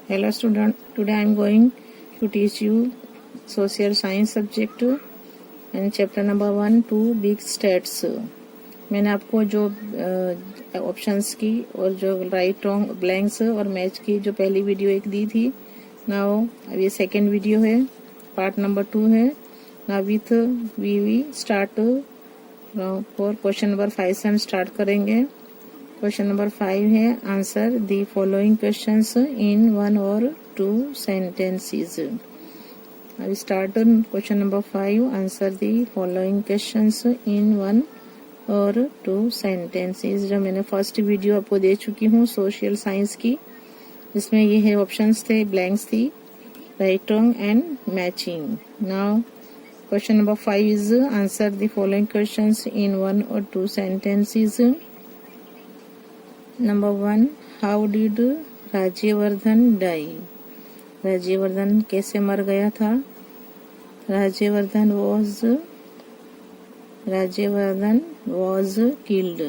Hello student, today I am going to teach you social science subject and chapter number 1 2 big states. मैंने आपको जो options की और जो राइट रॉन्ग ब्लैंक्स और मैच की जो पहली वीडियो एक दी थी, नाउ अब ये सेकेंड वीडियो है, पार्ट नंबर 2 है। Now with we start for question number 5 से हम स्टार्ट करेंगे। क्वेश्चन नंबर 5 है, answer the following questions in 1 और 2 sentences. अब start question number 5, answer the following questions in 1 और 2 sentences। जो मैंने फर्स्ट वीडियो आपको दे चुकी हूँ सोशल साइंस की, इसमें ये है ऑप्शंस थे, ब्लैंक्स थी, right wrong and matching. Now question number 5 is answer the following questions in 1 और 2 sentences. Number 1, how did Rajyavardhan die? Rajyavardhan कैसे मर गया था? राज्यवर्धन वॉज किल्ड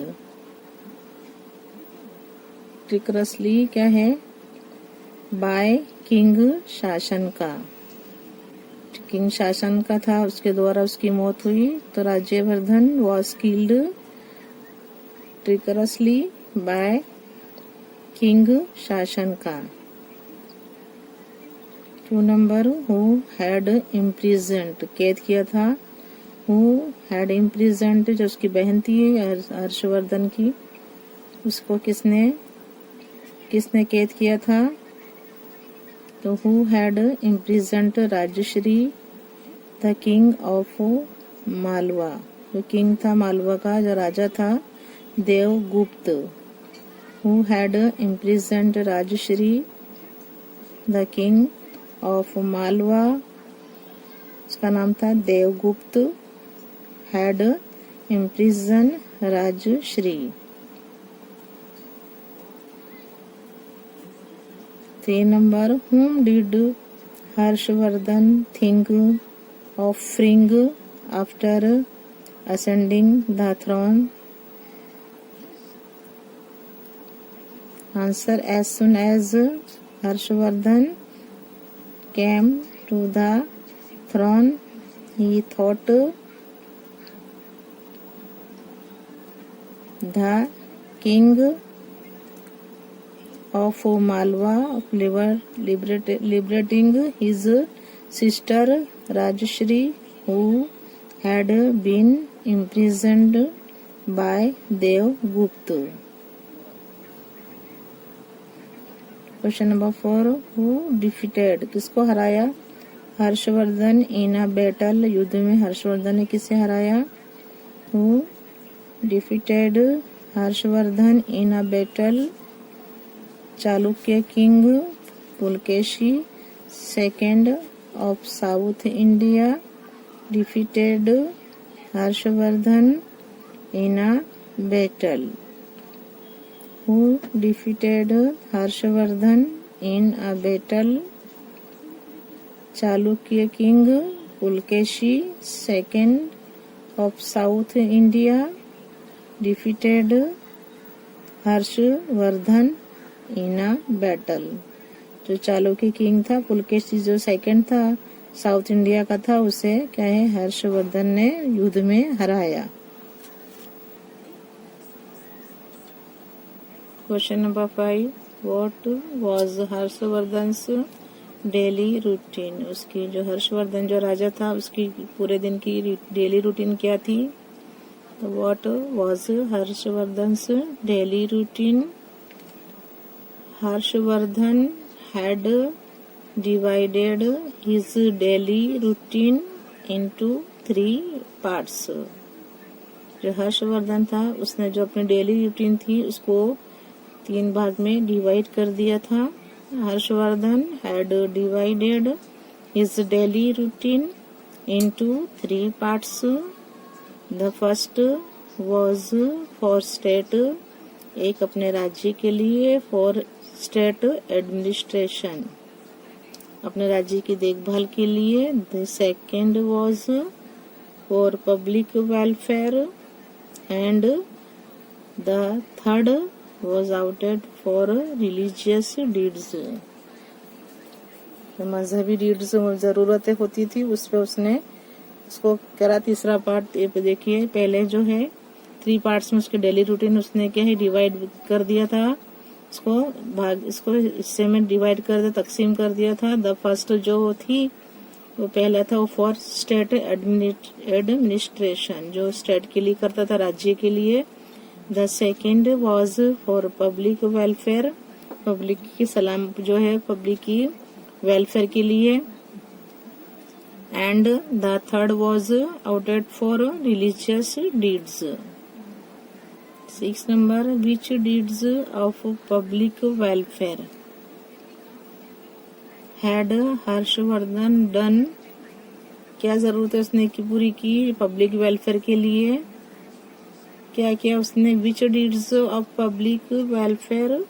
ट्रिकरसली, क्या है, बाय किंग शासन का। किंग शासन का था, उसके द्वारा उसकी मौत हुई, तो Rajyavardhan was killed treacherously by king Shashank का। 2 नंबर, हु हैड इम्प्रिजन्ड, कैद किया था। हु हैड इम्प्रिजन्ड, जो उसकी बहन थी हर्षवर्धन की, उसको किसने कैद किया था? तो who had imprisoned Rajshri the king of Malwa, जो किंग था मालवा का, जो राजा था Devagupta. Who had imprisoned Rajshri, the king of Malwa, उसका नाम था Devagupta, had imprisoned Rajshri। 3 number, whom did Harshvardhan think of freeing after ascending the throne? Answer, as soon as Harshvardhan came to the throne, he thought the king of Malwa of liberating his sister Rajshri, who had been imprisoned by Devgupta. Question number 4, who defeated, किसको हराया? हर्षवर्धन इन a battle, युद्ध में हर्षवर्धन ने किसे हराया? Who defeated Harshvardhan in a battle? Chalukya king Pulakeshi second of south India defeated Harshvardhan in a battle. Who defeated Harshvardhan in a battle? Chalukya king Pulkeshi, second of South India, defeated Harshvardhan in a battle. जो Chalukya king था, पुलकेशी जो second था, south India का था, उसे क्या है, हर्षवर्धन ने युद्ध में हराया। Question number 5, what was Harshavardhan's daily routine? उसकी जो हर्षवर्धन जो राजा था, उसकी पूरे दिन की डेली रूटीन क्या थी? तो what was Harshavardhan's daily routine? Harshavardhan had divided his daily routine into 3 parts. जो हर्षवर्धन था, उसने जो अपनी डेली रूटीन थी उसको 3 भाग में डिवाइड कर दिया था। Harshvardhan had divided his daily routine into 3 parts. The first was for state, एक अपने राज्य के लिए, फॉर स्टेट एडमिनिस्ट्रेशन, अपने राज्य की देखभाल के लिए। The second was for public welfare and the third was outed for religious deeds. मजहबी डीड्स ज़रूरतें होती थी उस पर उसने उसको करा। तीसरा पार्ट ये पे देखिए, पहले जो है 3 पार्ट्स में उसके डेली रूटीन उसने क्या है डिवाइड कर दिया था, इसको हिस्से में डिवाइड कर दिया, तकसीम कर दिया था। द फर्स्ट जो थी वो पहला था वो फॉर स्टेट एडमिनिस्ट्रेशन, जो स्टेट के लिए करता था, राज्य के लिए। The second was for public welfare, public की सलाम जो है पब्लिक की वेलफेयर के लिए। And the third was आउटेड for religious deeds. 6 number, which deeds of public welfare had Harshavardhan done, क्या जरूरत है उसने की पूरी की पब्लिक वेलफेयर के लिए, क्या किया उसने। Which deeds of public welfare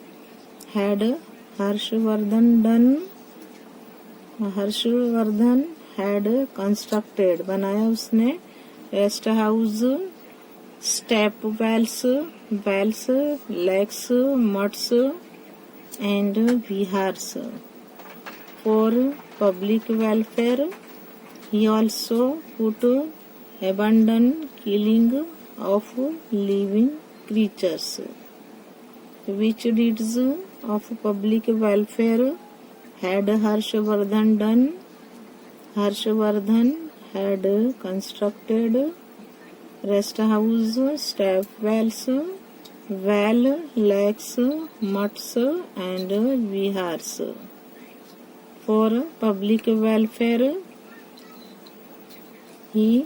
had Harshavardhan done, Harshavardhan had constructed, बनाया उसने rest house, step wells, lakes, mutts and vihars for public welfare. He also put abandoned killing of living creatures. Which deeds of public welfare had Harshvardhan done? Harshvardhan had constructed rest house, step wells, well, lakes, mutts and vihars for public welfare. He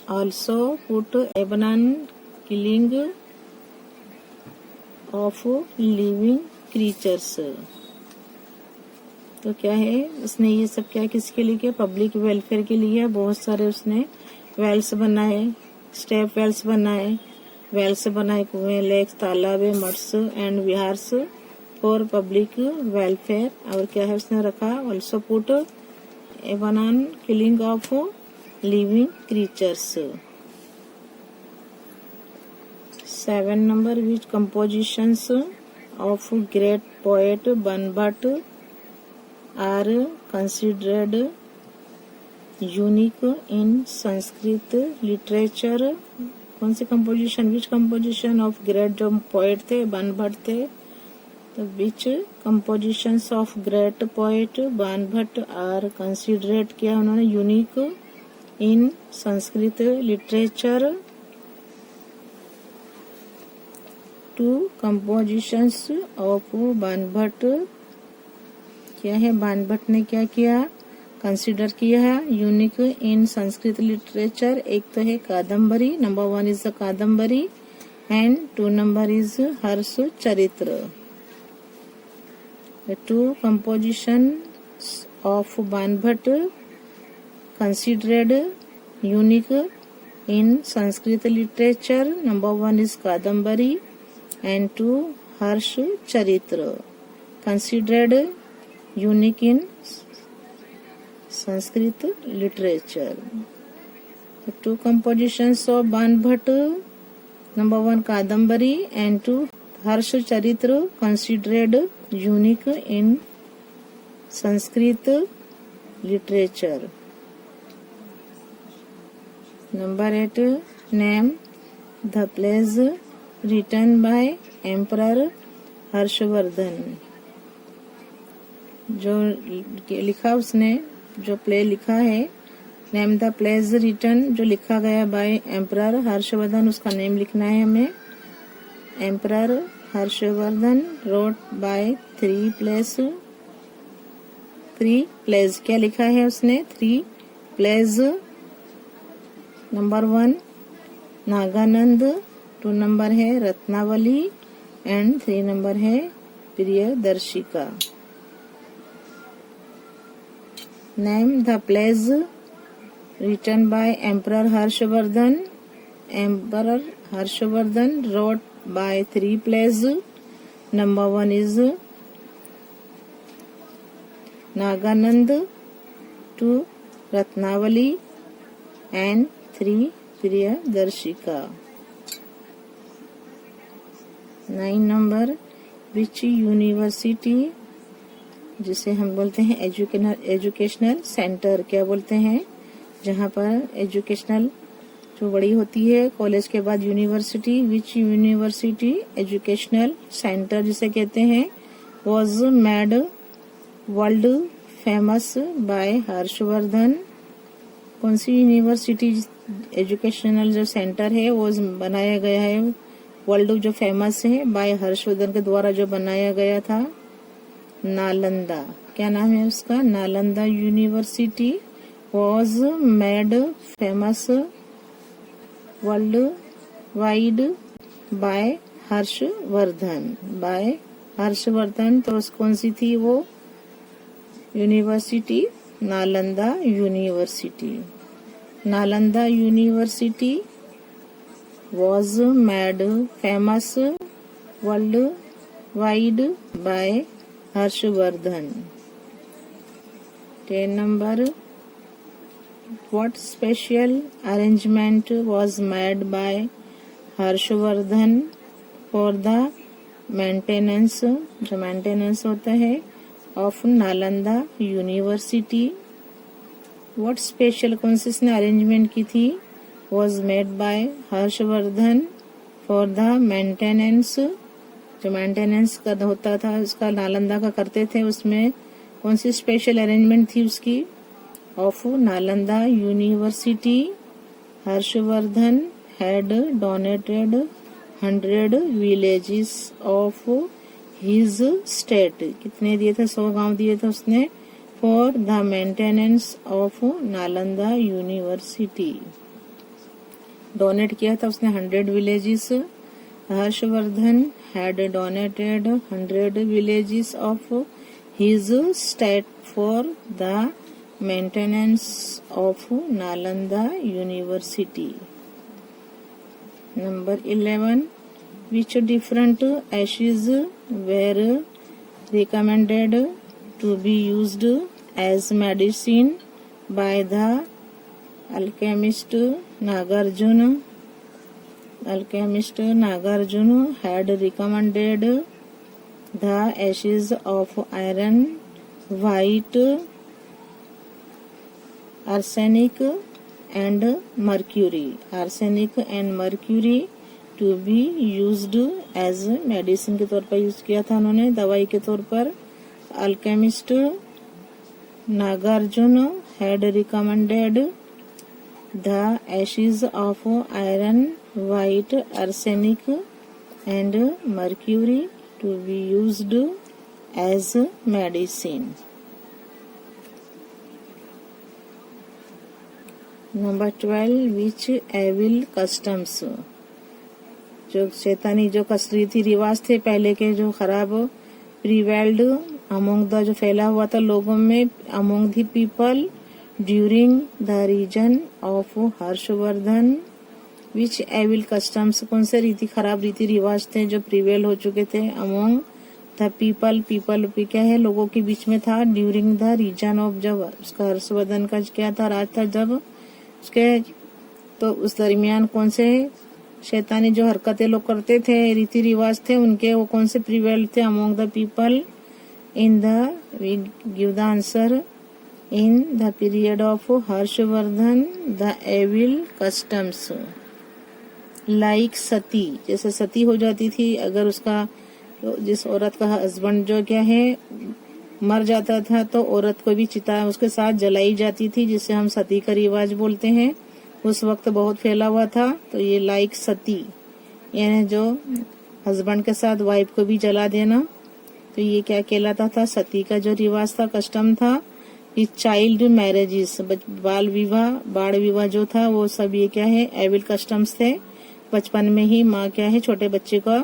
also put abandoned killing of living creatures. तो क्या है उसने ये सब क्या किसके लिए किया, पब्लिक वेलफेयर के लिए। बहुत सारे उसने वेल्स बनाए, स्टेप वेल्स बनाए, कुएं, लेक्स, तालाब, mutts and vihars for public welfare. और क्या है उसने रखा, also put abandoned killing of living creatures. 7 number, which compositions of great poet Banabhatta are considered unique in Sanskrit literature. कौन सी composition, which composition of great जो पोएट थे बनभट्ट थे, तो which compositions of great poet Banabhatta are considered किया उन्होंने unique in Sanskrit literature. 2 compositions of Banabhatta, क्या है बनभट्ट ने क्या किया, कंसिडर किया है यूनिक इन संस्कृत लिटरेचर। एक तो है Kadambari, number 1 is the Kadambari and 2 number is Harshacharita. 2 compositions of Banbhatt considered unique in Sanskrit literature. Number 1 is Kadambari and 2 Harsh Charitra, considered unique in Sanskrit literature. The 2 compositions of Banbhatt, number 1 Kadambari and 2 Harsh Charitra, considered unique in Sanskrit literature. Number 8, name the plays written by Emperor Harshvardhan. जो लिखा उसने, जो play लिखा है, name the plays written, जो लिखा गया bye emperor Harshvardhan, उसका नेम लिखना है हमें। Emperor Harshavardhan wrote by 3 plays, क्या लिखा है उसने, 3 प्लेज। नंबर 1 नागानंद, 2 नंबर है रत्नावली एंड 3 नंबर है Priyadarshika. Name the plays written by emperor Harshavardhan. Emperor Harshavardhan wrote by 3 plays. Number 1 is Naganand, 2 Ratnavali and 3 Priyadarshika. 9 number, which university जिसे हम बोलते हैं एजुकेशनल सेंटर। क्या बोलते हैं? जहाँ पर एजुकेशनल जो बड़ी होती है, कॉलेज के बाद university. Which university? Educational centre जिसे कहते हैं, was made world famous bye Harshvardhan. कौन सी यूनिवर्सिटी एजुकेशनल जो सेंटर है वो बनाया गया है, वर्ल्ड जो फेमस है, बाय हर्षवर्धन के द्वारा जो बनाया गया था? नालंदा। क्या नाम है उसका? Nalanda university was made famous world wide by Harshavardhan. By Harshavardhan. तो कौन सी थी वो university? Nalanda university. Nalanda university was made famous world wide by Harshavardhan. 10 number, what special arrangement was made by Harshavardhan for the maintenance, जो मेंटेनेंस होता है, of Nalanda university? what special, कौन सी इसने अरेंजमेंट की थी? was made by Harshavardhan for the maintenance, जो maintenance का होता था उसका, नालंदा का करते थे, उसमें कौन सी स्पेशल अरेंजमेंट थी उसकी? Of Nalanda university Harshvardhan had donated 100 villages of his state. कितने दिए थे? 100 गांव दिए थे उसने, for the maintenance of Nalanda university. Donate किया था उसने 100 villages. Harshvardhan had donated 100 villages of his state for the maintenance of Nalanda University. Number 11, which different ashes were recommended to be used as medicine by the alchemist Nagarjuna? Alchemist Nagarjuna had recommended the ashes of iron, white, arsenic and mercury. Arsenic and mercury to be used as medicine के तौर पर use किया था उन्होंने, दवाई के तौर पर। Alchemist Nagarjuna had recommended the ashes of iron, white, arsenic and mercury to be used as medicine. Number 12, which evil customs, जो शैतानी जो रीति रिवाज थे पहले के, जो खराब, prevailed among the, जो फैला हुआ था लोगों में, among the people during the region of Harshavardhan. Which evil customs, कौन से खराब रीति रिवाज थे जो प्रिवेल हो चुके थे? अमोंग द पीपल, पीपल क्या है? लोगों के बीच में था। ड्यूरिंग द रीजन ऑफ, जब उसका हर्षवर्धन का क्या था? राज था जब उसके, तो उस दरमियान कौन से शैतानी जो हरकतें लोग करते थे, रीति रिवाज थे उनके, वो कौन से प्रिवेल थे? Among the people in the, we give the answer, in the period of Harshavardhan the evil customs like sati, जैसे सती हो जाती थी अगर उसका, जिस औरत का हस्बैंड जो क्या है मर जाता था तो औरत को भी चिता उसके साथ जलाई जाती थी, जिसे हम सती का रिवाज बोलते हैं। उस वक्त बहुत फैला हुआ था। तो ये लाइक सती यानी जो हस्बैंड के साथ वाइफ को भी जला देना, तो ये क्या कहलाता था? सती का जो रिवाज था, कस्टम था। ये चाइल्ड मैरिजेस, बाल विवाह जो था वो सब ये क्या है? एविल कस्टम्स थे। बचपन में ही माँ क्या है, छोटे बच्चे को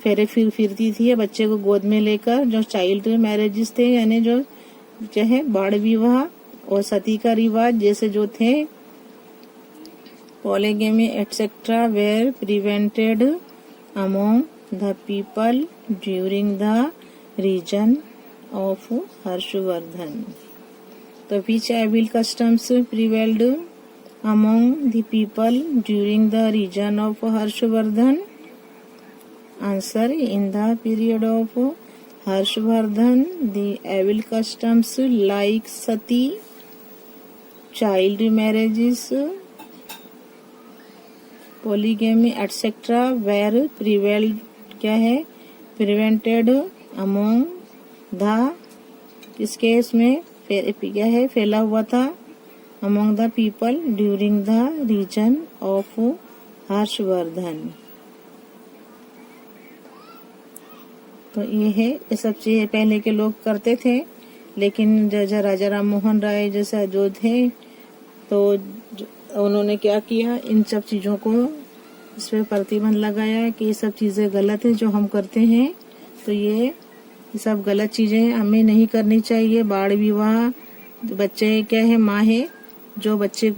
फेरे फिरती थी बच्चे को गोद में लेकर, जो चाइल्ड मैरिजेस थे यानी जो है बाल विवाह और सती का रिवाज जैसे जो थे, polygamy etc. were prevented among the people during the region of Harshvardhan. The which evil customs prevailed among the people during the region of Harshvardhan? Answer, in the period of Harshvardhan, the evil customs like sati, child marriages, polygamy etc. were prevented among the किसके इसमें क्या है फैला हुआ था among the people during the reign of Harshvardhan. तो ये है ये सब चीजें पहले के लोग करते थे, लेकिन जैसा राजा राम मोहन राय जैसा जो थे तो उन्होंने क्या किया, इन सब चीजों को इस पे प्रतिबंध लगाया कि ये सब चीजें गलत है जो हम करते हैं, तो ये सब गलत चीजें हमें नहीं करनी चाहिए। बाल विवाह, बच्चे क्या है माँ है जो बच्चे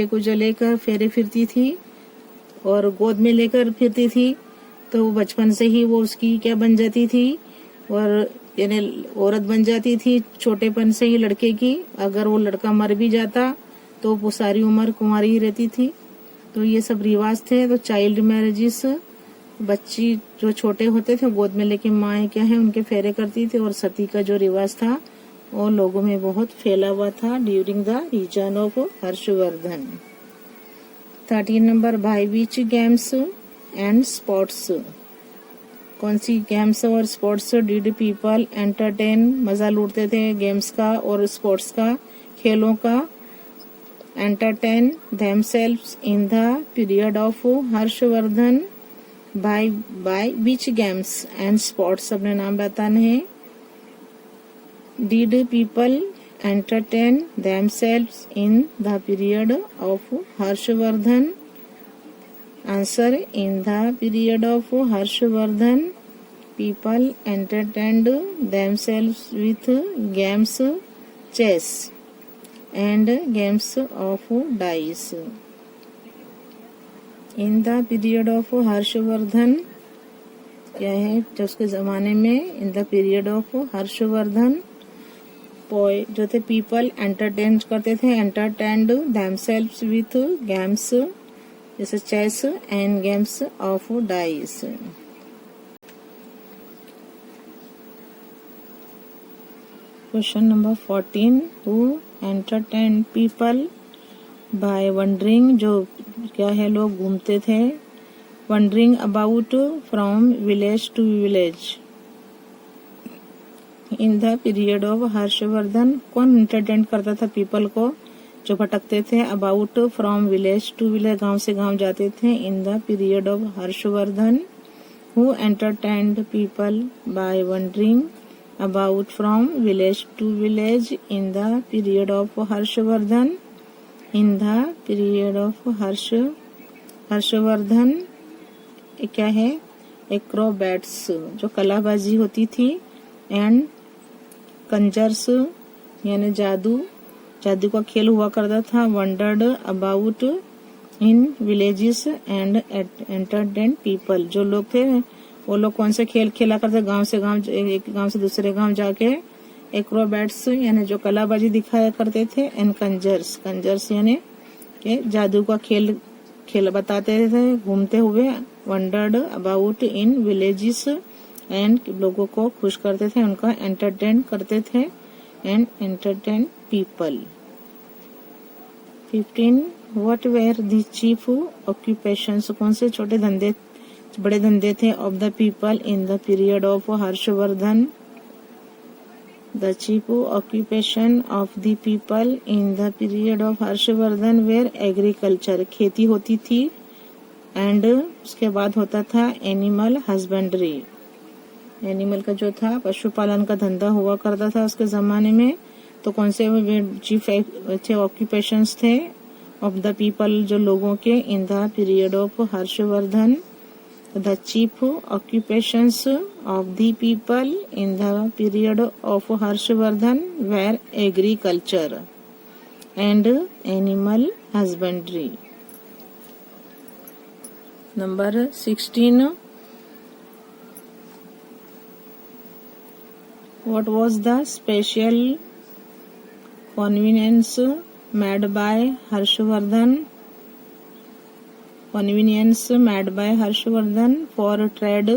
को जो लेकर फेरे फिरती थी और गोद में लेकर फिरती थी, तो वो बचपन से ही वो उसकी क्या बन जाती थी, और यानी औरत बन जाती थी छोटेपन से ही लड़के की। अगर वो लड़का मर भी जाता तो वो सारी उम्र कुंवारी ही रहती थी। तो ये सब रिवाज थे। तो चाइल्ड मैरिजेस, बच्ची जो छोटे होते थे गोद में लेके माँ क्या है उनके फेरे करती थी, और सती का जो रिवाज था वो लोगों में बहुत फैला हुआ था during the region of Harshavardhan. 13 नंबर, भाई बीच गेम्स एंड स्पोर्ट्स। कौन सी गेम्स और स्पोर्ट्स डिड पीपल एंटरटेन, मजा लूटते थे गेम्स का और स्पोर्ट्स का, खेलों का। Entertain themselves in the period of Harshvardhan by which games and sports, अपने नाम बताने हैं। Did people entertain themselves in the period of Harshvardhan? Answer, in the period of Harshvardhan, people entertained themselves with games, chess and games of dice. In the period of Harshvardhan क्या है, जब उसके जमाने में in the period of Harshavardhan जो थे people entertain करते थे, एंटरटेन्ड देमसेल्व्स विथ गेम्स जैसे chess and games of dice. Question number 14, who entertain people by wandering, जो क्या है लोग घूमते थे, wandering about from village to village. In the period of Harshavardhan, कौन एंटरटेन करता था पीपल को जो भटकते थे, about from village to village, गांव से गांव जाते थे। इन the period of Harshavardhan, who entertained people by wandering about from village to village in the period of Harshavardhan. In the period of Harshavardhan क्या है, एक्रोबैट्स जो कलाबाजी होती थी, एंड कंजर्स यानी जादू का खेल हुआ करता था। Wandered about in villages and entertain people, जो लोग थे वो लोग कौन से खेल खेला करते, गांव से गांव, एक गांव से दूसरे गांव जाके एक्रोबैट्स यानी जो कलाबाजी दिखाया करते थे, एंड कंजर्स यानी के जादू का खेल बताते थे घूमते हुए। Wandered about in villages and लोगों को खुश करते थे, उनका एंटरटेन करते थे, and entertain people. 15, what were the chief occupations, कौन से बड़े धंधे थे of the people in the period of Harshavardhan. The chief occupation of the people in the period of Harshavardhan were agriculture, खेती होती थी, एंड उसके बाद होता था एनिमल हस्बेंड्री, एनिमल का जो था पशुपालन का धंधा हुआ करता था उसके जमाने में। तो कौन से चीफ ऑक्यूपेशंस थे ऑफ द पीपल, जो लोगों के, in the period of Harshavardhan. The chief occupations of the people in the period of Harshavardhan were agriculture and animal husbandry. Number 16, what was the special convenience made by Harshvardhan? Convenience made by Harshvardhan for trade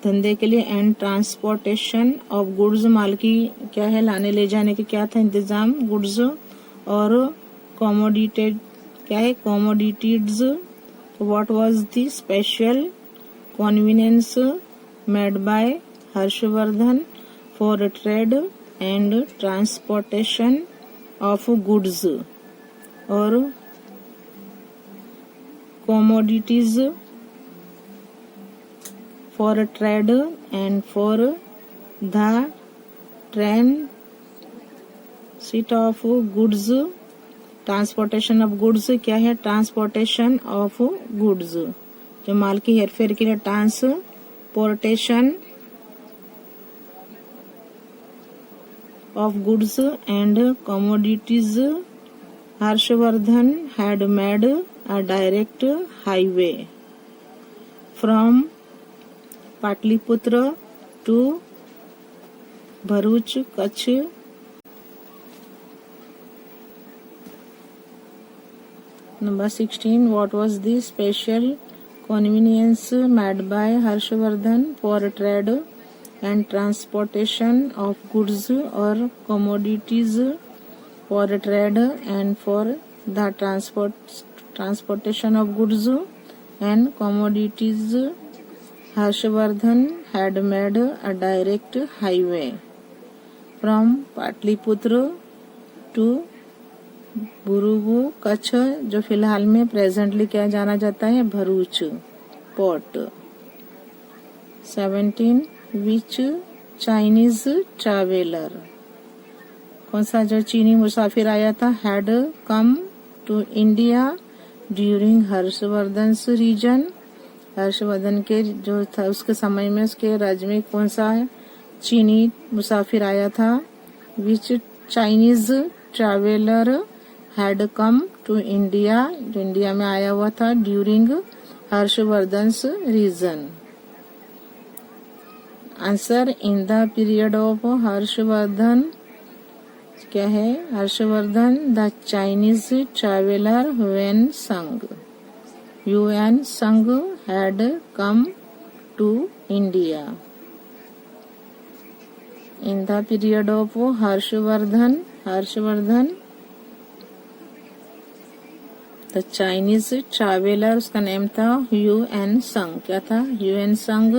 धंधे के लिए, and transportation of goods, माल की क्या है, लाने ले जाने के क्या था इंतजाम, गुड्स, और कॉमोडिटेड क्या है, commodities. What was the special convenience made by Harshvardhan for trade and transportation of goods और commodities for trade and for the transit of goods. Transportation of goods क्या है, ट्रांसपोर्टेशन ऑफ गुड्स, जो माल की हेरफेर के लिए transportation of goods and commodities. Harshvardhan had made a direct highway from Patliputra to Bharuch, Kutch. Number 16. What was the special convenience made by Harshvardhan for trade and transportation of goods or commodities, for trade and for the transportation of goods and commodities? Harshvardhan had made a direct highway from Patliputra to बुरुगु, कच्छ, जो फिलहाल में presently क्या जाना जाता है, Bharuch port. 17. Which Chinese traveller, कौन सा जो चीनी मुसाफिर आया था, had come to India during Harshavardhan reign, Harshavardhan के जो था उसके समय में उसके राज्य में कौन सा चीनी मुसाफिर आया था। Which Chinese traveller had come to India, जो इंडिया में आया हुआ था during Harshavardhan reign. Answer, in the period of Harshavardhan क्या है, Harshavardhan the Chinese traveller Hiuen Tsang, UN Tsang had come to India. In the period of Harshavardhan the Chinese traveller, उसका name था UN Tsang, क्या था, UN Tsang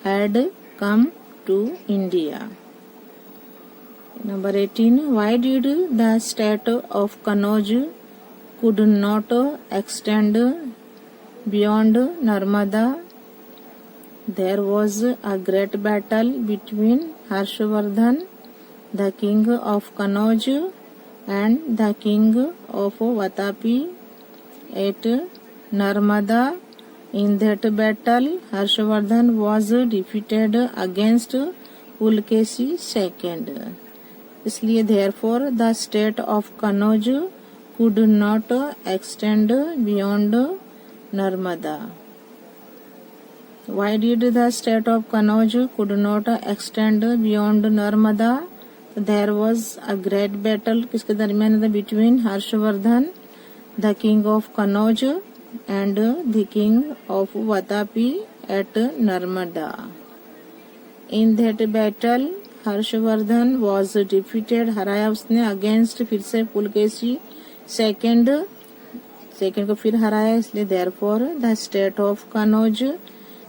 had come to India. Number 18. Why did the state of Kannauj could not extend beyond Narmada? There was a great battle between Harshvardhan, the king of Kannauj, and the king of Vatapi at Narmada. In that battle, Harshvardhan was defeated against Pulkeshi II. इसलिए therefore the state of Kannauj could not extend beyond Narmada. Why did the state of Kannauj could not extend beyond Narmada? There was a great battle, किसके दरमियान था, between Harshvardhan, the king of Kannauj, and the king of Vatapi at Narmada. In that battle, Harshvardhan was defeated, हराया उसने, against फिर से Pulakeshi second को फिर हराया, इसलिए therefore the state of Kannauj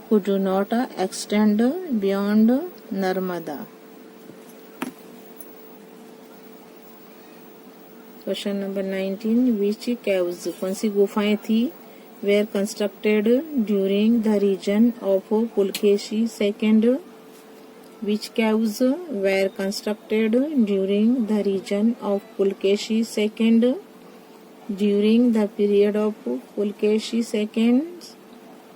could not extend beyond Narmada. Question number 19. Which caves, कौन सी गुफाएं थी, were constructed during the region of Pulakeshi second. Which caves were constructed during the region of Pulkeshi II? During the period of Pulkeshi II's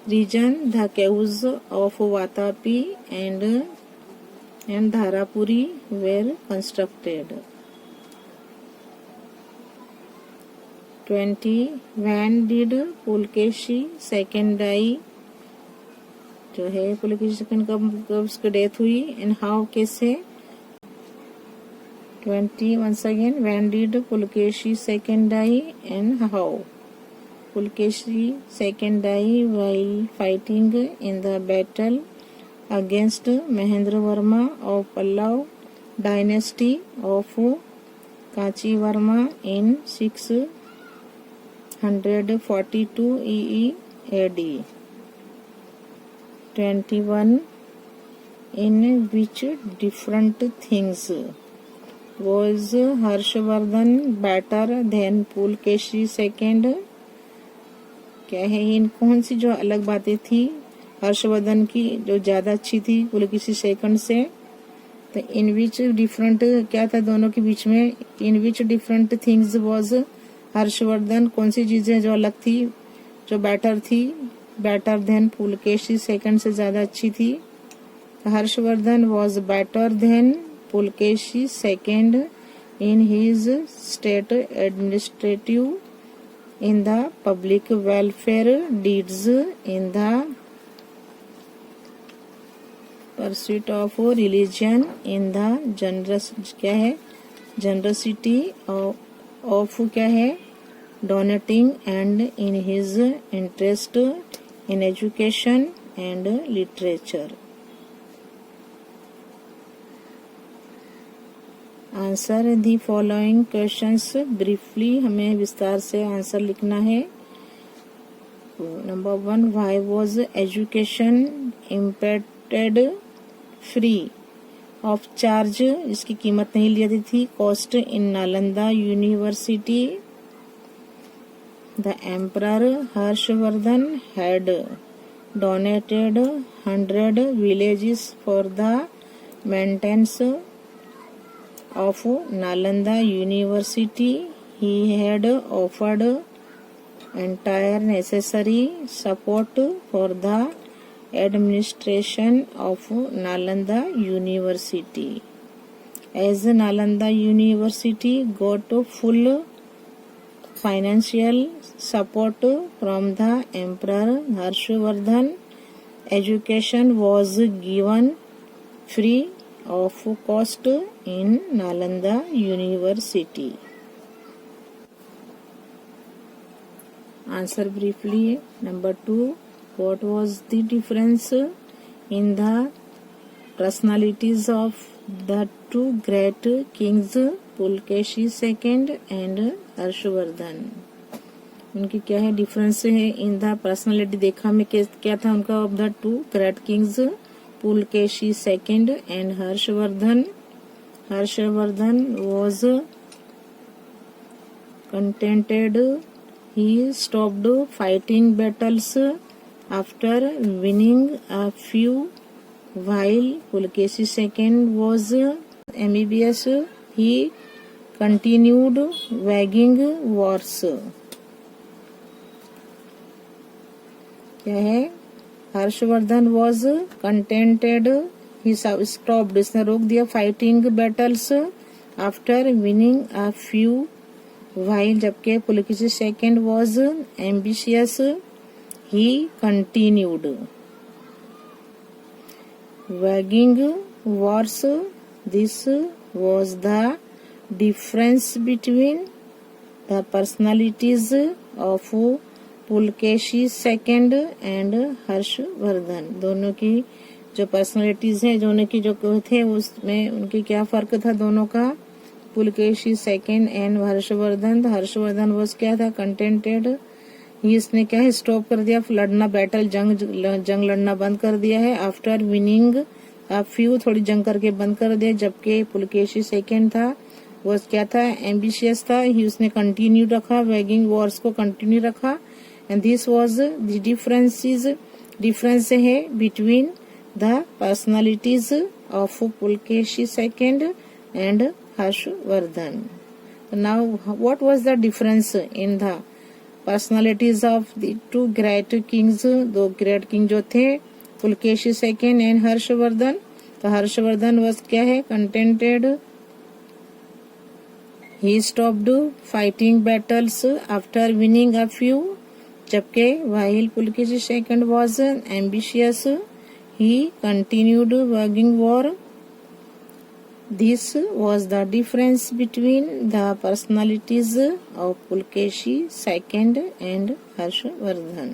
region, the caves of Vatapi and Dharapuri were constructed. 20. When did Pulkeshi II die? जो है Pulakeshi second कब उसकी death हुई, and how, कैसे। 20. once again, when did Pulkeshi II die and how? Pulkeshi II die while fighting in the battle against Mahendra Varma of Pallav dynasty of Kachivarma in 642 EE AD. 21. In which different things was Harshvardhan better than Pulkeshi second? क्या है, इन कौन सी जो अलग बातें थी हर्षवर्धन की जो ज्यादा अच्छी थी पुलकेशी सेकंड से? तो इन विच डिफरेंट क्या था दोनों के बीच में? In which different things was Harshavardhan, कौन सी चीजें जो अलग थी, जो बेटर थी, बेटर देन पुलकेशी सेकंड से ज्यादा अच्छी थी? Harshvardhan was better than Pulakeshi second in his state administrative, in the public welfare deeds, in the pursuit of religion, in the क्या है generosity of क्या है donating, and in his interest in education and literature. Answer the following questions briefly, हमें विस्तार से answer लिखना है. Number 1, why was education impacted free of charge, इसकी कीमत नहीं ली जाती थी, cost in Nalanda university? The emperor Harshvardhan had donated 100 villages for the maintenance of Nalanda University. He had offered entire necessary support for the administration of Nalanda University. As Nalanda University got full financial support from the Emperor Harshvardhan, education was given free of cost in Nalanda University. Answer briefly. Number 2, what was the difference in the personalities of the two great kings Pulkeshi II and Harshvardhan? उनकी क्या है difference है in the personality? देखा में क्या था उनका of the two great Kings Pulkeshi II and Harshvardhan. Harshvardhan was contented. He stopped fighting battles after winning a few, while Pulkeshi II was ambitious. He continued waging wars. क्या है? Harshavardhan was contented, he stopped, इसने रोक दिया, fighting battles after winning a few, while जबकि Pulakeshi second was ambitious, he continued waging wars. This was the difference between the personalities of Pulakeshi second and Harshavardhan. दोनों की जो personalities हैं, दोनों की जो थे उसमें उनकी क्या फर्क था दोनों का? Pulakeshi second and Harshvardhan. Harshvardhan was क्या था? कंटेंटेड. इसने क्या है स्टॉप कर दिया लड़ना, बैटल जंग लड़ना बंद कर दिया है. आफ्टर विनिंग अ फ्यू, थोड़ी जंग करके बंद कर दिया. जबकि पुलकेशी सेकंड था वो क्या था? एम्बिशियस था. ही उसने कंटिन्यू रखा, वैगिंग वॉर्स को कंटिन्यू रखा. And this was the difference है between the personalities of Pulkeshi II and Harshvardhan. Now, what was the difference in the personalities of the two great kings? दो great king जो थे Pulkeshi II and Harshvardhan. तो Harshvardhan was क्या है? Contented. He stopped fighting battles after winning a few. जबकि while Pulkeshi II was ambitious, he continued waging war. This was the difference between the personalities of Pulkeshi II and Harshvardhan.